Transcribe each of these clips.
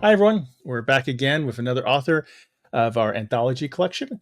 Hi, everyone. We're back again with another author of our anthology collection.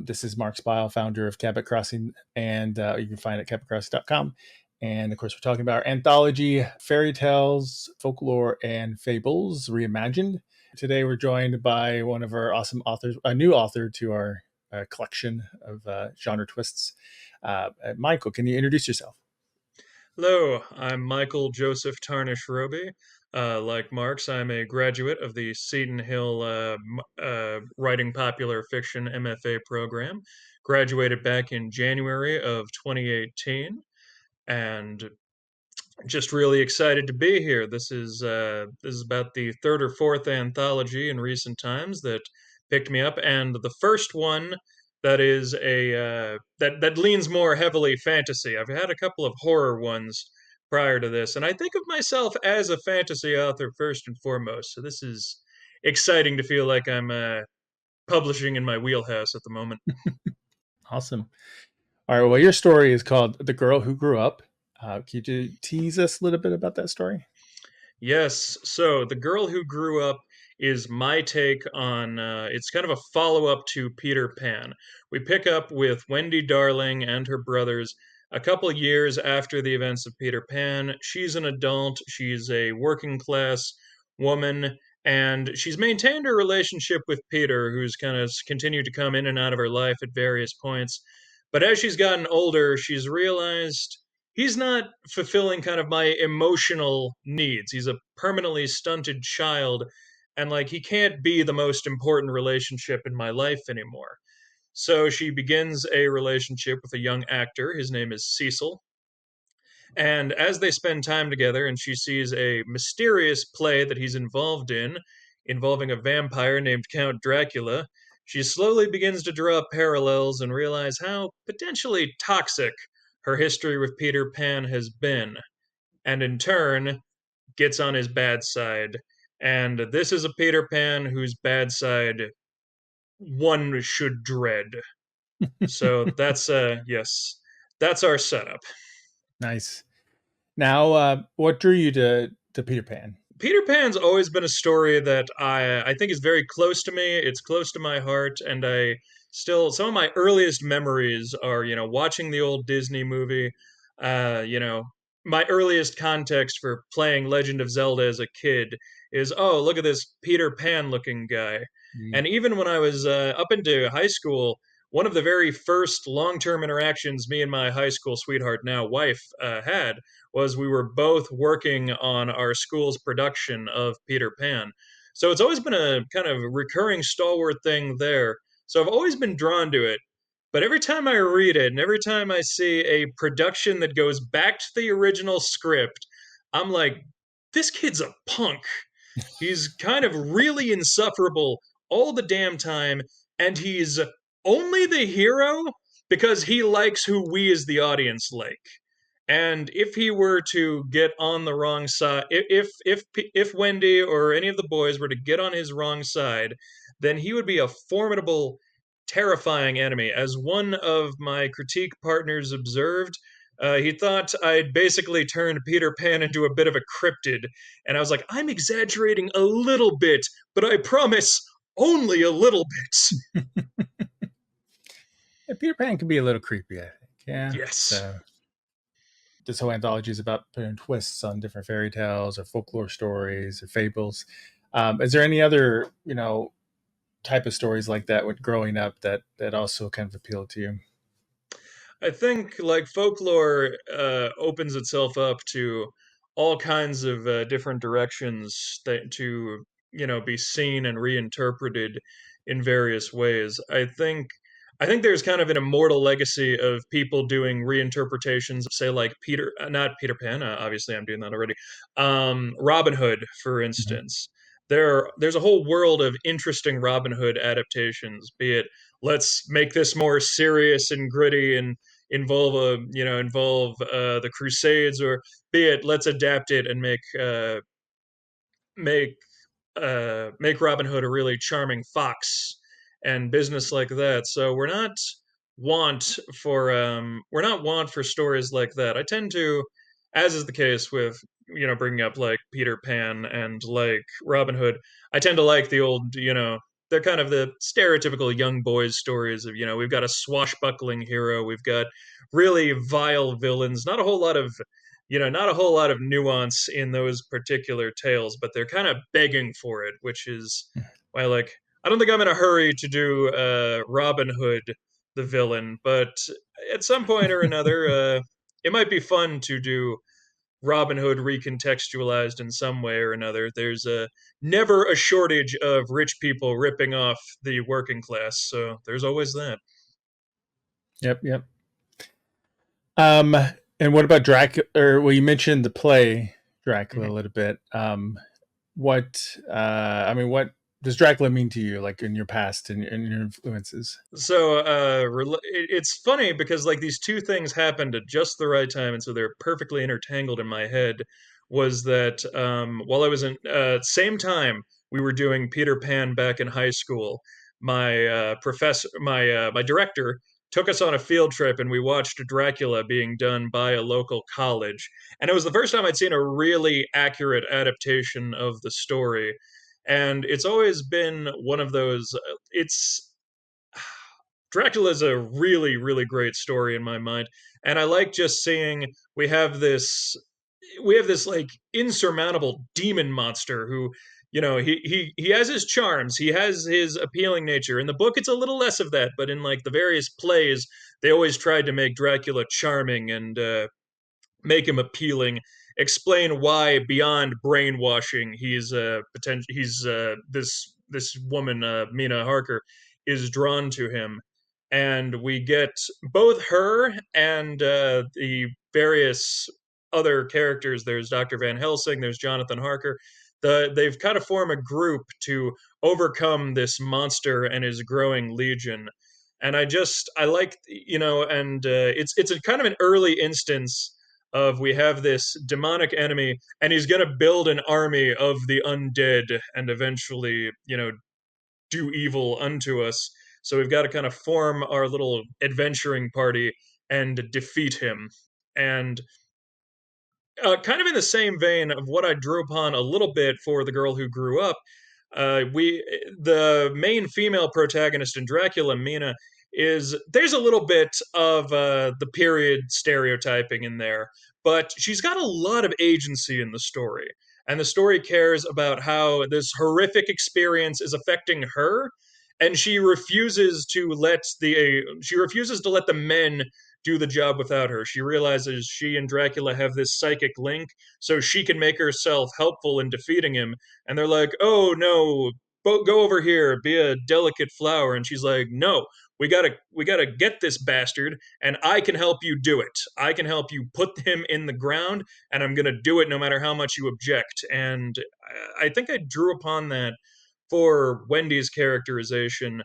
This is Mark Spile, founder of Cabbit Crossing, and you can find it at cabotcrossing.com. And of course, we're talking about our anthology, fairy tales, folklore, and fables reimagined. Today, we're joined by one of our awesome authors, a new author to our collection of genre twists. Michael, can you introduce yourself? Hello, I'm Michael Joseph Tharnish Roby. Like Mark's, I'm a graduate of the Seton Hill Writing Popular Fiction MFA program. Graduated back in January of 2018, and just really excited to be here. This is about the third or fourth anthology in recent times that picked me up, and the first one that is that leans more heavily fantasy. I've had a couple of horror ones prior to this, and I think of myself as a fantasy author first and foremost. So this is exciting to feel like I'm publishing in my wheelhouse at the moment. Awesome. All right. Well, your story is called The Girl Who Grew Up. Can you tease us a little bit about that story? Yes. So, The Girl Who Grew Up is my take on it's kind of a follow up to Peter Pan. We pick up with Wendy Darling and her brothers a couple years after the events of Peter Pan. She's an adult, she's a working class woman, and she's maintained her relationship with Peter, who's kind of continued to come in and out of her life at various points. But as she's gotten older, she's realized he's not fulfilling kind of my emotional needs. He's a permanently stunted child, and like he can't be the most important relationship in my life anymore. So she begins a relationship with a young actor. His name is Cecil. And as they spend time together, and she sees a mysterious play that he's involved in, involving a vampire named Count Dracula, she slowly begins to draw parallels and realize how potentially toxic her history with Peter Pan has been, and in turn gets on his bad side. And this is a Peter Pan whose bad side one should dread. So that's yes, that's our setup. Nice. Now, what drew you to Peter Pan? Peter Pan's always been a story that I think is very close to me. It's close to my heart, and I still some of my earliest memories are watching the old Disney movie. My earliest context for playing Legend of Zelda as a kid is, oh, look at this Peter Pan looking guy. Mm. And even when I was up into high school, one of the very first long term interactions me and my high school sweetheart, now wife, had was we were both working on our school's production of Peter Pan. So it's always been a kind of recurring stalwart thing there. So I've always been drawn to it. But every time I read it and every time I see a production that goes back to the original script, I'm like, this kid's a punk. He's kind of really insufferable all the damn time, and he's only the hero because he likes who we as the audience like. And if he were to get on the wrong side, if Wendy or any of the boys were to get on his wrong side, then he would be a formidable, terrifying enemy. As one of my critique partners observed, he thought I'd basically turned Peter Pan into a bit of a cryptid, and I was like, I'm exaggerating a little bit, but I promise only a little bit. Yeah, Peter Pan can be a little creepy, I think. Yeah. Yes. So this whole anthology is about putting twists on different fairy tales or folklore stories or fables. Is there any other, type of stories like that with growing up that also kind of appeal to you? I think like folklore opens itself up to all kinds of different directions that to be seen and reinterpreted in various ways. I think there's kind of an immortal legacy of people doing reinterpretations of, say, like not Peter Pan. Obviously, I'm doing that already. Robin Hood, for Mhm. instance. There's a whole world of interesting Robin Hood adaptations. Be it let's make this more serious and gritty and involve the Crusades, or be it let's adapt it and make make Robin Hood a really charming fox and business like that. So we're not want for stories like that. I tend to, as is the case with bringing up like Peter Pan and like Robin Hood, I tend to like the old, they're kind of the stereotypical young boys stories of, we've got a swashbuckling hero, we've got really vile villains, not a whole lot of nuance in those particular tales, but they're kind of begging for it, which is why, like, I don't think I'm in a hurry to do Robin Hood, the villain, but at some point or another, it might be fun to do Robin Hood recontextualized in some way or another. There's never a shortage of rich people ripping off the working class, so there's always that. Yep, yep. Um, and what about Dracula? Or well, you mentioned the play Dracula a Mhm. little bit. What I mean, what does Dracula mean to you, like in your past and your influences? So it's funny because like these two things happened at just the right time, and so they're perfectly intertangled in my head. Was that while I was in same time we were doing Peter Pan back in high school, my my director took us on a field trip, and we watched Dracula being done by a local college, and it was the first time I'd seen a really accurate adaptation of the story. And it's always been one of those. It's Dracula is a really, really great story in my mind, and I like just seeing we have this like insurmountable demon monster who, he has his charms, he has his appealing nature. In the book, it's a little less of that, but in like the various plays, they always tried to make Dracula charming and make him appealing, explain why beyond brainwashing this woman Mina Harker is drawn to him, and we get both her and the various other characters. There's Dr. Van Helsing, there's Jonathan Harker. They've kind of formed a group to overcome this monster and his growing legion. And I like, and it's a kind of an early instance of we have this demonic enemy, and he's going to build an army of the undead and eventually, do evil unto us. So we've got to kind of form our little adventuring party and defeat him. And kind of in the same vein of what I drew upon a little bit for the girl who grew up, we the main female protagonist in Dracula, Mina, is there's a little bit of the period stereotyping in there, but she's got a lot of agency in the story, and the story cares about how this horrific experience is affecting her, and she refuses to let the men do the job without her. She realizes she and Dracula have this psychic link, so she can make herself helpful in defeating him. And they're like, "Oh no, go over here, be a delicate flower." And she's like, "No, we gotta get this bastard, and I can help you do it. I can help you put him in the ground, and I'm gonna do it no matter how much you object." And I think I drew upon that for Wendy's characterization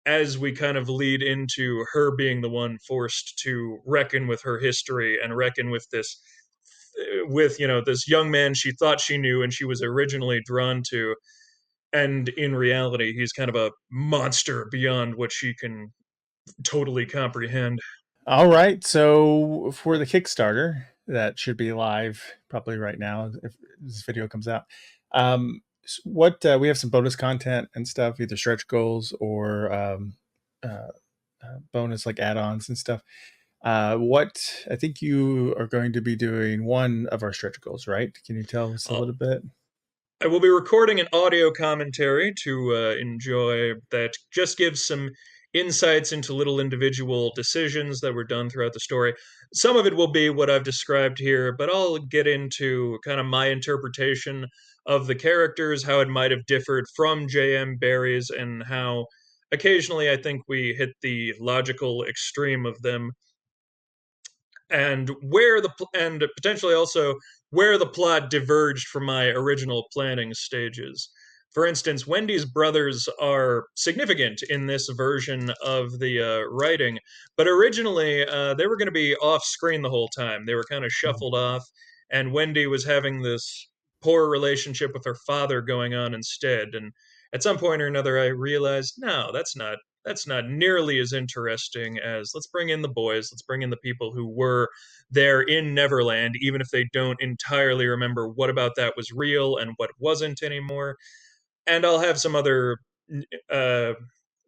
as we kind of lead into her being the one forced to reckon with her history and reckon with this young man she thought she knew and she was originally drawn to, and in reality he's kind of a monster beyond what she can totally comprehend. All right, so for the Kickstarter that should be live probably right now if this video comes out, what we have some bonus content and stuff, either stretch goals or uh, bonus like add-ons and stuff. What I think you are going to be doing one of our stretch goals, right? Can you tell us a uh, little bit? I will be recording an audio commentary to enjoy that just gives some insights into little individual decisions that were done throughout the story. Some of it will be what I've described here, but I'll get into kind of my interpretation of the characters, how it might have differed from J.M. Barrie's, and how occasionally I think we hit the logical extreme of them, and and potentially also where the plot diverged from my original planning stages. For instance, Wendy's brothers are significant in this version of the writing, but originally they were going to be off screen the whole time. They were kind of Mhm. shuffled off, and Wendy was having this poor relationship with her father going on instead. And at some point or another, I realized, no, that's not that's not nearly as interesting as let's bring in the boys, let's bring in the people who were there in Neverland, even if they don't entirely remember what about that was real and what wasn't anymore. And I'll have some other uh,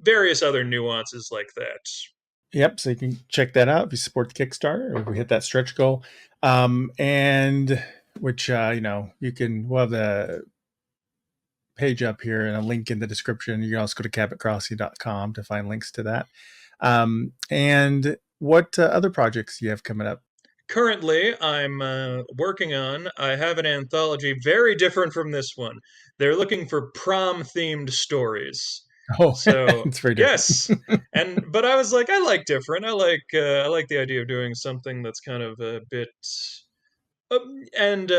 various other nuances like that. Yep. So you can check that out if you support the Kickstarter or if we hit that stretch goal. And which, you can, we'll have the page up here and a link in the description. You can also go to cabbitcrossing.com to find links to that. And what other projects do you have coming up? Currently, I'm working on, I have an anthology very different from this one. They're looking for prom themed stories. Oh, So, it's very different. yes. But I was like, I like different. I like the idea of doing something that's kind of a bit and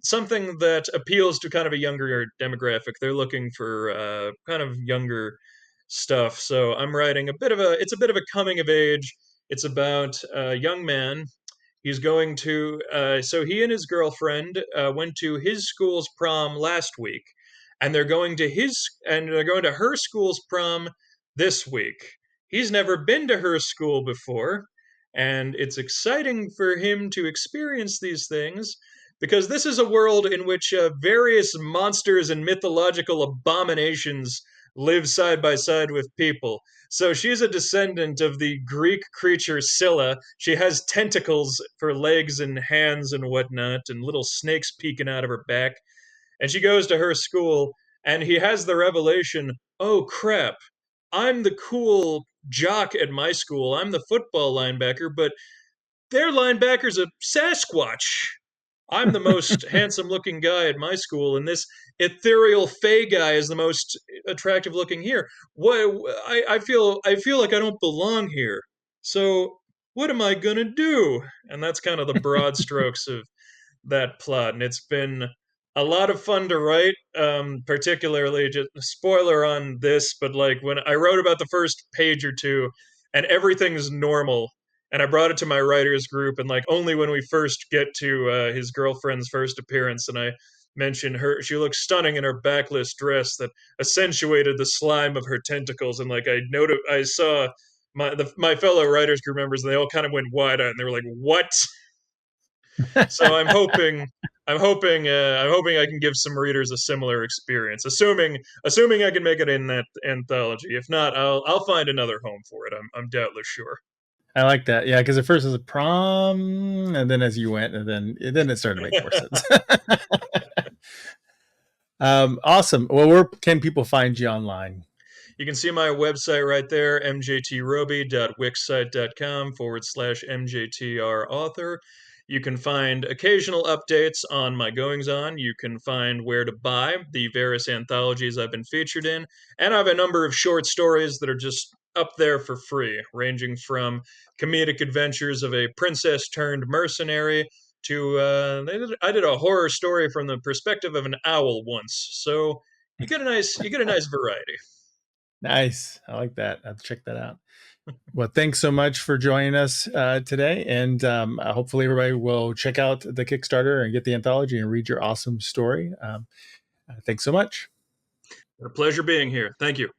something that appeals to kind of a younger demographic. They're looking for kind of younger stuff. So I'm writing it's a bit of a coming of age. It's about a young man. He's going to, so he and his girlfriend went to his school's prom last week, and they're going to her school's prom this week. He's never been to her school before, and it's exciting for him to experience these things because this is a world in which various monsters and mythological abominations live side by side with people. So she's a descendant of the Greek creature Scylla. She has tentacles for legs and hands and whatnot, and little snakes peeking out of her back. And she goes to her school, and he has the revelation, oh crap, I'm the cool jock at my school. I'm the football linebacker, but their linebacker's a Sasquatch. I'm the most handsome looking guy at my school, and this ethereal Fey guy is the most attractive looking here. What I feel like I don't belong here. So what am I gonna do? And that's kind of the broad strokes of that plot, and it's been a lot of fun to write. Particularly, just spoiler on this, but like when I wrote about the first page or two, and everything's normal, and I brought it to my writers group, and like only when we first get to his girlfriend's first appearance, and I mentioned her, she looks stunning in her backless dress that accentuated the slime of her tentacles, and like I saw my fellow writers group members, and they all kind of went wide eyed, and they were like, "What?" So I'm hoping I can give some readers a similar experience. Assuming I can make it in that anthology. If not, I'll find another home for it. I'm doubtless sure. I like that. Yeah, because at first it was a prom, and then as you went, and then it started to make more sense. Awesome. Well, where can people find you online? You can see my website right there, mjtroby.wixsite.com/MJTR author. You can find occasional updates on my goings on. You can find where to buy the various anthologies I've been featured in. And I have a number of short stories that are just up there for free, ranging from comedic adventures of a princess turned mercenary to I did a horror story from the perspective of an owl once. So you get a nice variety. Nice. I like that. I'll check that out. Well, thanks so much for joining us today. And hopefully, everybody will check out the Kickstarter and get the anthology and read your awesome story. Thanks so much. A pleasure being here. Thank you.